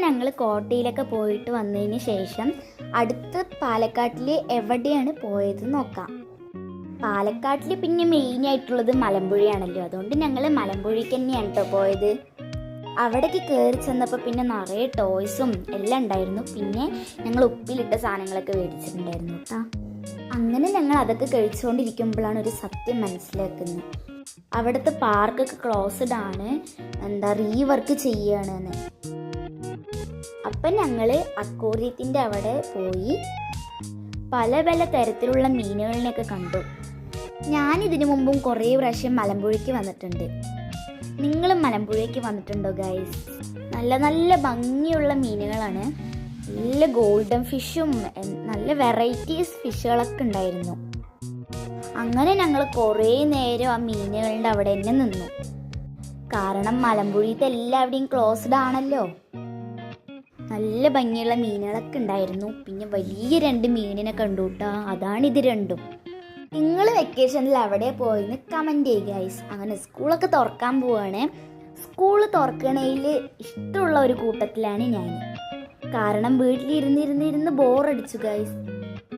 ഞങ്ങൾ കോട്ടയിലൊക്കെ പോയിട്ട് വന്നതിന് ശേഷം അടുത്ത് പാലക്കാട്ടിൽ എവിടെയാണ് പോയത് നോക്കാം. പാലക്കാട്ടിൽ പിന്നെ മെയിനായിട്ടുള്ളത് മലമ്പുഴയാണല്ലോ, അതുകൊണ്ട് ഞങ്ങൾ മലമ്പുഴയ്ക്ക് തന്നെയാണ് കേട്ടോ പോയത്. അവിടേക്ക് കയറി ചെന്നപ്പോൾ പിന്നെ നിറയെ ടോയ്സും എല്ലാം ഉണ്ടായിരുന്നു. പിന്നെ ഞങ്ങൾ ഉപ്പിലിട്ട സാധനങ്ങളൊക്കെ മേടിച്ചിട്ടുണ്ടായിരുന്നു കേട്ടോ. അങ്ങനെ ഞങ്ങൾ അതൊക്കെ കഴിച്ചുകൊണ്ടിരിക്കുമ്പോഴാണ് ഒരു സത്യം മനസ്സിലാക്കുന്നത്. അവിടുത്തെ പാർക്കൊക്കെ ക്ലോസ്ഡ് ആണ്, റീവർക്ക് ചെയ്യുകയാണെന്ന്. അപ്പം ഞങ്ങൾ അക്വേറിയത്തിൻ്റെ അവിടെ പോയി പല പല തരത്തിലുള്ള മീനുകളിനെയൊക്കെ കണ്ടു. ഞാനിതിനു മുമ്പും കുറേ പ്രാവശ്യം മലമ്പുഴയ്ക്ക് വന്നിട്ടുണ്ട്. നിങ്ങളും മലമ്പുഴയ്ക്ക് വന്നിട്ടുണ്ടോ ഗൈസ്? നല്ല നല്ല ഭംഗിയുള്ള മീനുകളാണ്. നല്ല ഗോൾഡൻ ഫിഷും നല്ല വെറൈറ്റീസ് ഫിഷുകളൊക്കെ ഉണ്ടായിരുന്നു. അങ്ങനെ ഞങ്ങൾ കുറേ നേരം ആ മീനുകളുടെ അവിടെ തന്നെ നിന്നു. കാരണം മലമ്പുഴത്തെ എല്ലാവിടെയും ക്ലോസ്ഡ് ആണല്ലോ. നല്ല ഭംഗിയുള്ള മീനുകളൊക്കെ ഉണ്ടായിരുന്നു. പിന്നെ വലിയ 2 മീനിനെ കണ്ടു കേട്ടോ. അതാണിത് രണ്ടും. നിങ്ങൾ വെക്കേഷനിൽ എവിടെ പോയെന്ന് കമൻറ്റ് ചെയ്യുക ഗൈസ്. അങ്ങനെ സ്കൂളൊക്കെ തുറക്കാൻ പോവാണ്. സ്കൂൾ തുറക്കണതിൽ ഇഷ്ടമുള്ള ഒരു കൂട്ടത്തിലാണ് ഞാൻ. കാരണം വീട്ടിലിരുന്നിരുന്നിരുന്ന് ബോറടിച്ചു ഗൈസ്.